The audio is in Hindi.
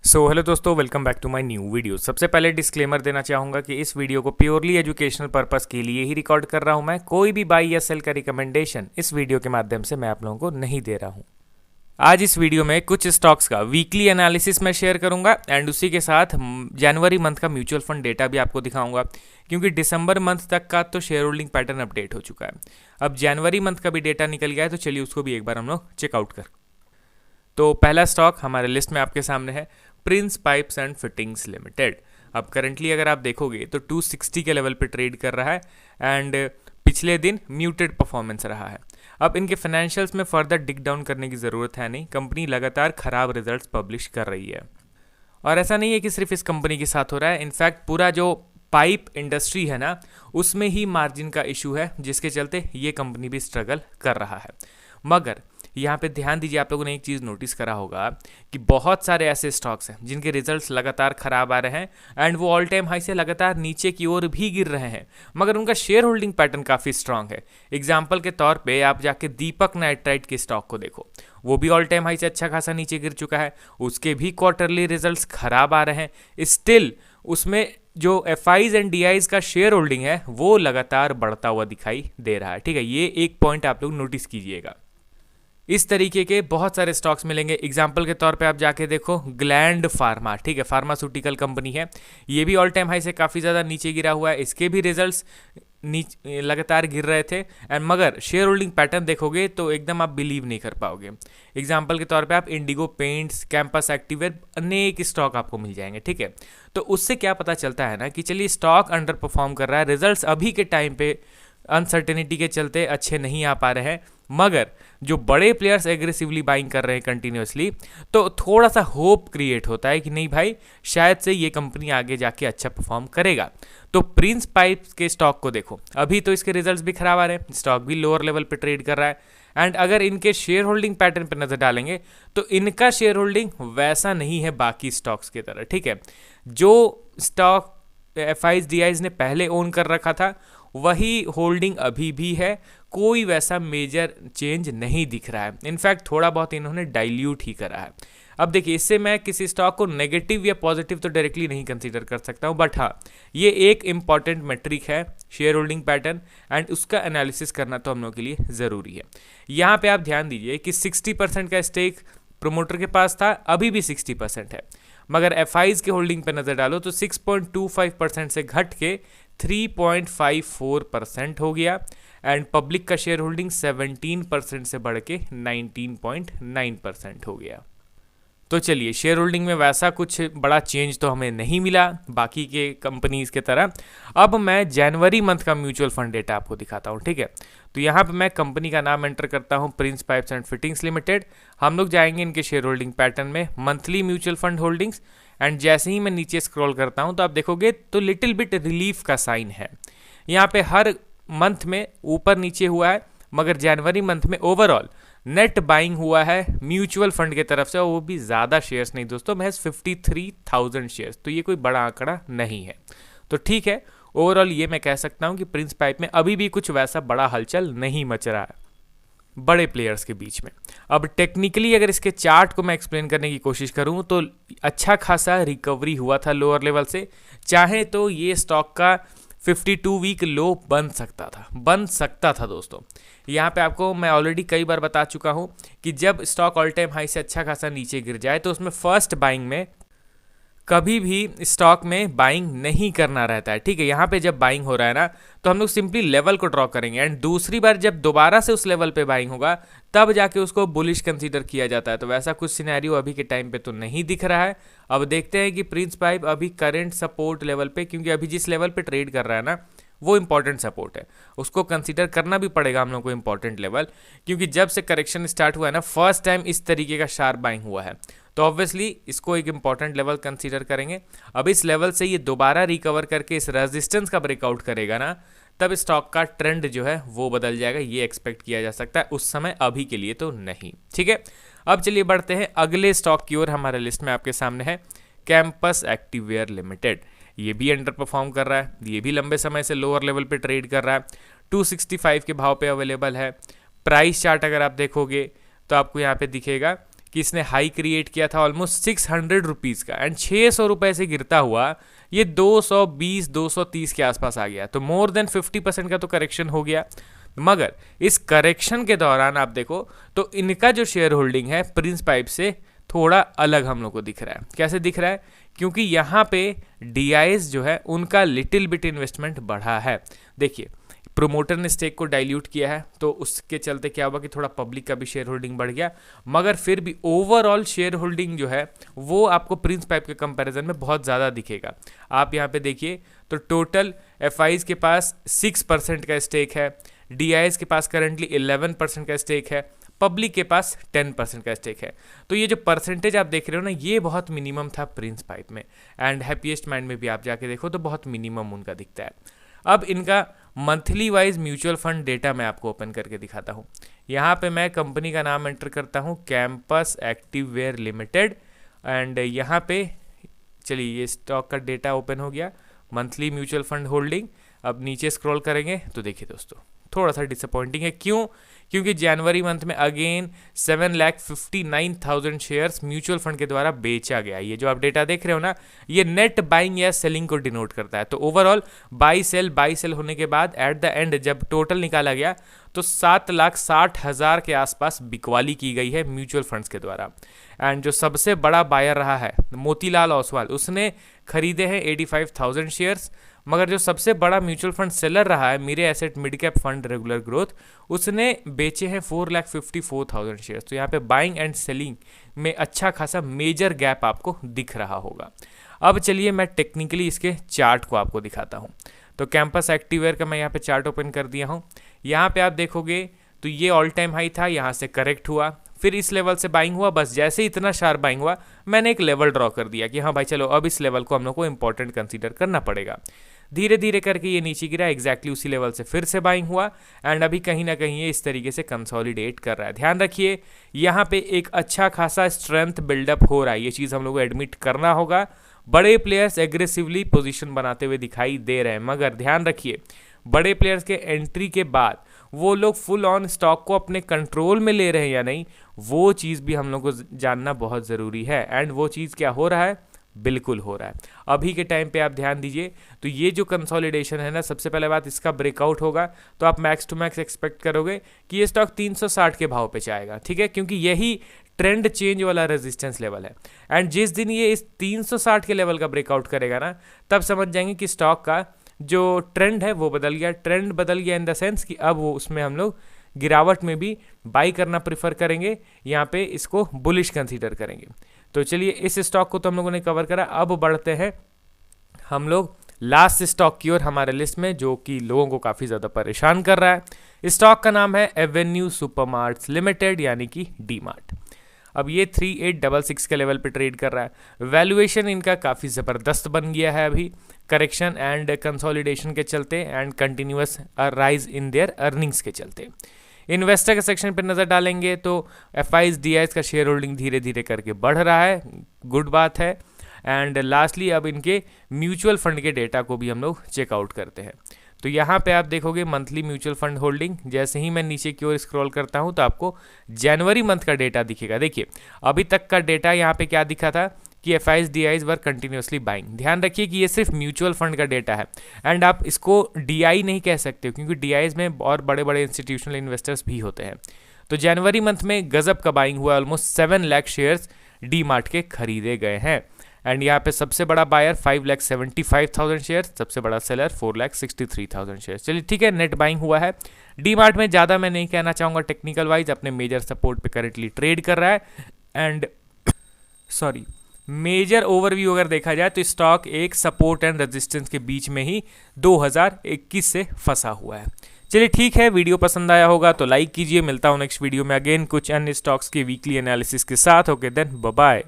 हेलो दोस्तों, welcome back to my new video. सबसे पहले डिस्क्लेमर देना चाहूँगा कि इस वीडियो को प्योरली एजुकेशनल पर्पस के लिए ही रिकॉर्ड कर रहा हूँ। मैं कोई भी बाई या सेल का रिकमेंडेशन इस वीडियो के माध्यम से मैं आप लोगों को नहीं दे रहा हूँ। आज इस वीडियो में कुछ स्टॉक्स का वीकली एनालिसिस मैं शेयर करूंगा एंड उसी के साथ जनवरी मंथ का म्यूचुअल फंड डेटा भी आपको दिखाऊंगा, क्योंकि दिसंबर मंथ तक का तो शेयर होल्डिंग पैटर्न अपडेट हो चुका है। अब जनवरी मंथ का भी डेटा निकल गया है, तो चलिए उसको भी एक बार हम लोग चेकआउट कर। तो पहला स्टॉक हमारे लिस्ट में आपके सामने है Prince pipes and fittings limited. अब करंटली अगर आप देखोगे तो 260 के लेवल पे ट्रेड कर रहा है एंड पिछले दिन म्यूटेड परफॉर्मेंस रहा है। अब इनके फाइनेंशियल्स में फर्दर डिग डाउन करने की ज़रूरत है नहीं, कंपनी लगातार खराब रिजल्ट्स पब्लिश कर रही है। और ऐसा नहीं है कि सिर्फ इस कंपनी के साथ हो रहा है, इनफैक्ट पूरा जो पाइप इंडस्ट्री है ना, उसमें ही मार्जिन का इशू है, जिसके चलते ये कंपनी भी स्ट्रगल कर रहा है। मगर यहाँ पे ध्यान दीजिए, आप लोगों ने एक चीज़ नोटिस करा होगा कि बहुत सारे ऐसे स्टॉक्स हैं जिनके रिजल्ट्स लगातार खराब आ रहे हैं एंड वो ऑल टाइम हाई से लगातार नीचे की ओर भी गिर रहे हैं, मगर उनका शेयर होल्डिंग पैटर्न काफ़ी स्ट्रांग है। एग्जाम्पल के तौर पे आप जाके दीपक नाइट्राइट के स्टॉक को देखो, वो भी ऑल टाइम हाई से अच्छा खासा नीचे गिर चुका है, उसके भी क्वार्टरली रिजल्ट्स खराब आ रहे हैं। स्टिल उसमें जो एफआईज एंड डीआईज का शेयर होल्डिंग है वो लगातार बढ़ता हुआ दिखाई दे रहा है। ठीक है, ये एक पॉइंट आप लोग नोटिस कीजिएगा। इस तरीके के बहुत सारे स्टॉक्स मिलेंगे। एग्जाम्पल के तौर पे आप जाके देखो ग्लैंड फार्मा, ठीक है, फार्मास्यूटिकल कंपनी है, ये भी ऑल टाइम हाई से काफ़ी ज़्यादा नीचे गिरा हुआ है, इसके भी रिजल्ट्स लगातार गिर रहे थे एंड मगर शेयर होल्डिंग पैटर्न देखोगे तो एकदम आप बिलीव नहीं कर पाओगे। एग्जाम्पल के तौर पे आप इंडिगो पेंट्स, कैंपस एक्टिवेयर, अनेक स्टॉक आपको मिल जाएंगे। ठीक है, तो उससे क्या पता चलता है ना कि चलिए स्टॉक अंडर परफॉर्म कर रहा है, रिजल्ट्स अभी के टाइम पे अनसर्टेनिटी के चलते अच्छे नहीं आ पा रहे हैं, मगर जो बड़े प्लेयर्स एग्रेसिवली बाइंग कर रहे हैं कंटिन्यूसली, तो थोड़ा सा होप क्रिएट होता है कि नहीं भाई, शायद से ये कंपनी आगे जाके अच्छा परफॉर्म करेगा। तो प्रिंस पाइप्स के स्टॉक को देखो, अभी तो इसके रिजल्ट्स भी खराब आ रहे हैं, स्टॉक भी लोअर लेवल पे ट्रेड कर रहा है एंड अगर इनके शेयर होल्डिंग पैटर्न पर नजर डालेंगे तो इनका शेयर होल्डिंग वैसा नहीं है बाकी स्टॉक्स की तरह। ठीक है, जो स्टॉक एफआईज डीआईज ने पहले ओन कर रखा था वही होल्डिंग अभी भी है, कोई वैसा मेजर चेंज नहीं दिख रहा है। इनफैक्ट थोड़ा बहुत इन्होंने डाइल्यूट ही करा है। अब देखिए, इससे मैं किसी स्टॉक को नेगेटिव या पॉजिटिव तो डायरेक्टली नहीं कंसीडर कर सकता हूँ, बट हाँ, ये एक इंपॉर्टेंट मेट्रिक है शेयर होल्डिंग पैटर्न एंड उसका एनालिसिस करना तो हम लोग के लिए ज़रूरी है। यहाँ पे आप ध्यान दीजिए कि 60% का स्टेक प्रोमोटर के पास था, अभी भी 60% है, मगर एफआईज के होल्डिंग पे नज़र डालो तो 6.25% से घट के 3.54% हो गया एंड पब्लिक का शेयर होल्डिंग 17% से बढ़ के 19.9% हो गया। तो चलिए, शेयर होल्डिंग में वैसा कुछ बड़ा चेंज तो हमें नहीं मिला बाकी के कंपनीज के तरह। अब मैं जनवरी मंथ का म्यूचुअल फंड डेटा आपको दिखाता हूँ। ठीक है, तो यहाँ पे मैं कंपनी का नाम एंटर करता हूँ, Prince pipes and fittings limited. हम लोग जाएंगे इनके शेयर होल्डिंग पैटर्न में, monthly mutual fund holdings, and जैसे ही मैं नीचे स्क्रॉल करता हूँ तो आप देखोगे तो लिटिल बिट रिलीफ का साइन है। यहाँ पे हर मंथ में ऊपर नीचे हुआ है, मगर जनवरी मंथ में ओवरऑल नेट बाइंग हुआ है म्यूचुअल फंड की तरफ से, वो भी ज़्यादा शेयर्स नहीं दोस्तों, महज 53,000 शेयर्स, तो ये कोई बड़ा आंकड़ा नहीं है। तो ठीक है, ओवरऑल ये मैं कह सकता हूँ कि प्रिंस पाइप में अभी भी कुछ वैसा बड़ा हलचल नहीं मच रहा है बड़े प्लेयर्स के बीच में। अब टेक्निकली अगर इसके चार्ट को मैं एक्सप्लेन करने की कोशिश करूं तो अच्छा खासा रिकवरी हुआ था लोअर लेवल से, चाहे तो ये स्टॉक का 52 वीक लो बन सकता था दोस्तों। यहाँ पे आपको मैं ऑलरेडी कई बार बता चुका हूँ कि जब स्टॉक ऑल टाइम हाई से अच्छा खासा नीचे गिर जाए तो उसमें फर्स्ट बाइंग में कभी भी स्टॉक में बाइंग नहीं करना रहता है। ठीक है, यहाँ पे जब बाइंग हो रहा है ना तो हम लोग सिंपली लेवल को ड्रॉ करेंगे एंड दूसरी बार जब दोबारा से उस लेवल पे बाइंग होगा तब जाके उसको बुलिश कंसीडर किया जाता है। तो वैसा कुछ सिनेरियो अभी के टाइम पे तो नहीं दिख रहा है। अब देखते हैं कि प्रिंस पाइप अभी करंट सपोर्ट लेवल पे, क्योंकि अभी जिस लेवल पे ट्रेड कर रहा है ना वो इंपॉर्टेंट सपोर्ट है, उसको कंसीडर करना भी पड़ेगा हम लोग को इंपॉर्टेंट लेवल, क्योंकि जब से करेक्शन स्टार्ट हुआ है ना फर्स्ट टाइम इस तरीके का शार्प बाइंग हुआ है, तो ऑब्वियसली इसको एक इंपॉर्टेंट लेवल कंसीडर करेंगे। अब इस लेवल से ये दोबारा रिकवर करके इस रेजिस्टेंस का ब्रेकआउट करेगा ना, तब स्टॉक का ट्रेंड जो है वो बदल जाएगा, ये एक्सपेक्ट किया जा सकता है उस समय, अभी के लिए तो नहीं। ठीक है, अब चलिए बढ़ते हैं अगले स्टॉक की ओर। हमारे लिस्ट में आपके सामने है कैंपस एक्टिवेयर लिमिटेड। ये भी अंडर परफॉर्म कर रहा है, ये भी लंबे समय से लोअर लेवल पे ट्रेड कर रहा है, 265 के भाव पे अवेलेबल है। प्राइस चार्ट अगर आप देखोगे तो आपको यहाँ पे दिखेगा कि इसने हाई क्रिएट किया था ऑलमोस्ट 600 रुपीज़ का, एंड 600 रुपये से गिरता हुआ ये 220-230 के आसपास आ गया। तो मोर देन 50% का तो करेक्शन हो गया। मगर इस करेक्शन के दौरान आप देखो तो इनका जो शेयर होल्डिंग है प्रिंस पाइप से थोड़ा अलग हम लोग को दिख रहा है। कैसे दिख रहा है? क्योंकि यहाँ पे DIs जो है उनका लिटिल बिट इन्वेस्टमेंट बढ़ा है। देखिए, प्रोमोटर ने स्टेक को डाइल्यूट किया है, तो उसके चलते क्या हुआ कि थोड़ा पब्लिक का भी शेयर होल्डिंग बढ़ गया, मगर फिर भी ओवरऑल शेयर होल्डिंग जो है वो आपको प्रिंस पाइप के कंपैरिजन में बहुत ज़्यादा दिखेगा। आप यहाँ पे देखिए तो टोटल FIs के पास 6% का स्टेक है, DIs के पास करेंटली 11% का स्टेक है, पब्लिक के पास 10% का स्टेक है। तो ये जो परसेंटेज आप देख रहे हो ना, ये बहुत मिनिमम था प्रिंस पाइप में, एंड हैप्पीएस्ट माइंड में भी आप जाके देखो तो बहुत मिनिमम उनका दिखता है। अब इनका monthly wise mutual fund data मैं आपको ओपन करके दिखाता हूँ। यहाँ पे मैं कंपनी का नाम एंटर करता हूँ, कैंपस एक्टिववेयर लिमिटेड, एंड यहाँ पे चलिए ये स्टॉक का डेटा ओपन हो गया, मंथली म्यूचुअल फंड होल्डिंग। अब नीचे स्क्रॉल करेंगे तो देखिए दोस्तों थोड़ा सा डिसअपॉइंटिंग है। क्यों? क्योंकि जनवरी मंथ में अगेन 7,59,000 शेयर्स म्यूचुअल फंड के द्वारा बेचा गया। ये जो आप डेटा देख रहे हो ना, ये नेट बाइंग या सेलिंग को डिनोट करता है। तो ओवरऑल बाई सेल होने के बाद एट द एंड जब टोटल निकाला गया तो 7,60,000 के आसपास बिकवाली की गई है म्यूचुअल फंड्स के द्वारा। एंड जो सबसे बड़ा बायर रहा है मोतीलाल ओसवाल, उसने खरीदे हैं 85,000 शेयर्स। मगर जो सबसे बड़ा म्यूचुअल फंड सेलर रहा है मेरे asset mid cap fund regular growth, उसने बेचे हैं 4,54,000 शेयर्स। तो यहाँ पे बाइंग एंड सेलिंग में अच्छा खासा मेजर गैप आपको दिख रहा होगा। अब चलिए मैं टेक्निकली इसके चार्ट को आपको दिखाता हूँ। तो कैंपस एक्टिववेयर का मैं यहाँ पे चार्ट ओपन कर दिया हूँ। यहाँ पे आप देखोगे तो ये ऑल टाइम हाई था, यहाँ से करेक्ट हुआ, फिर इस लेवल से बाइंग हुआ। बस जैसे इतना शार्प बाइंग हुआ मैंने एक लेवल ड्रॉ कर दिया कि हाँ भाई चलो अब इस लेवल को हम लोग को इंपॉर्टेंट कंसीडर करना पड़ेगा। धीरे धीरे करके ये नीचे गिरा, एग्जैक्टली उसी लेवल से फिर से बाइंग हुआ, एंड अभी कहीं ना कहीं ये इस तरीके से कंसोलिडेट कर रहा है। ध्यान रखिए यहाँ पे एक अच्छा खासा स्ट्रेंथ बिल्डअप हो रहा है, ये चीज़ हम लोग को एडमिट करना होगा। बड़े प्लेयर्स एग्रेसिवली पोजीशन बनाते हुए दिखाई दे रहे हैं, मगर ध्यान रखिए बड़े प्लेयर्स के एंट्री के बाद वो लोग फुल ऑन स्टॉक को अपने कंट्रोल में ले रहे हैं या नहीं, वो चीज़ भी हम लोग को जानना बहुत ज़रूरी है। एंड वो चीज़ क्या हो रहा है? बिल्कुल हो रहा है। अभी के टाइम पे आप ध्यान दीजिए तो ये जो कंसोलिडेशन है ना, सबसे पहले बात इसका ब्रेकआउट होगा तो आप मैक्स टू मैक्स एक्सपेक्ट करोगे कि ये स्टॉक 360 के भाव पे जाएगा, ठीक है, क्योंकि यही ट्रेंड चेंज वाला रेजिस्टेंस लेवल है। एंड जिस दिन ये इस 360 के लेवल का ब्रेकआउट करेगा ना, तब समझ जाएंगे कि स्टॉक का जो ट्रेंड है वो बदल गया। ट्रेंड बदल गया इन द सेंस कि अब वो उसमें हम लोग गिरावट में भी बाई करना प्रेफर करेंगे, यहाँ पे इसको बुलिश कंसीडर करेंगे। तो चलिए इस स्टॉक को तो हम लोगों ने कवर करा। अब बढ़ते हैं हम लोग लास्ट स्टॉक की ओर हमारे लिस्ट में, जो कि लोगों को काफ़ी ज़्यादा परेशान कर रहा है। स्टॉक का नाम है एवेन्यू सुपरमार्ट्स लिमिटेड, यानी कि डी मार्ट। अब ये 3866 के लेवल पे ट्रेड कर रहा है। वैल्यूएशन इनका काफ़ी ज़बरदस्त बन गया है अभी करेक्शन एंड कंसोलिडेशन के चलते and continuous rise in their earnings के चलते। इन्वेस्टर के सेक्शन पर नज़र डालेंगे तो FIs DIs का शेयर होल्डिंग धीरे धीरे करके बढ़ रहा है, गुड बात है। एंड लास्टली अब इनके म्यूचुअल फंड के डेटा को भी हम लोग चेकआउट करते हैं। तो यहाँ पे आप देखोगे मंथली म्यूचुअल फंड होल्डिंग, जैसे ही मैं नीचे की ओर स्क्रॉल करता हूँ तो आपको जनवरी मंथ का डेटा दिखेगा। देखिए अभी तक का डेटा यहाँ पे क्या दिखा था कि FIs DIs वर कंटिन्यूसली बाइंग। ध्यान रखिए कि ये सिर्फ म्यूचुअल फंड का डेटा है एंड आप इसको DI नहीं कह सकते हो, क्योंकि DIs में और बड़े बड़े इंस्टीट्यूशनल इन्वेस्टर्स भी होते हैं। तो जनवरी मंथ में गजब का बाइंग हुआ, almost 7 lakh shares D mart के खरीदे गए हैं। एंड यहाँ पे सबसे बड़ा बायर 5,75,000 शेयर, सबसे बड़ा सेलर 4,63,000 शेयर। चलिए ठीक है, नेट बाइंग हुआ है। डी मार्ट में ज़्यादा मैं नहीं कहना चाहूँगा, टेक्निकल वाइज अपने मेजर सपोर्ट पे करेंटली ट्रेड कर रहा है। एंड मेजर ओवरव्यू अगर देखा जाए तो स्टॉक एक सपोर्ट एंड रेजिस्टेंस के बीच में ही 2021 से फंसा हुआ है। चलिए ठीक है, वीडियो पसंद आया होगा तो लाइक कीजिए। मिलता हूँ नेक्स्ट वीडियो में अगेन कुछ अन्य स्टॉक्स के वीकली एनालिसिस के साथ। Okay then, bye bye.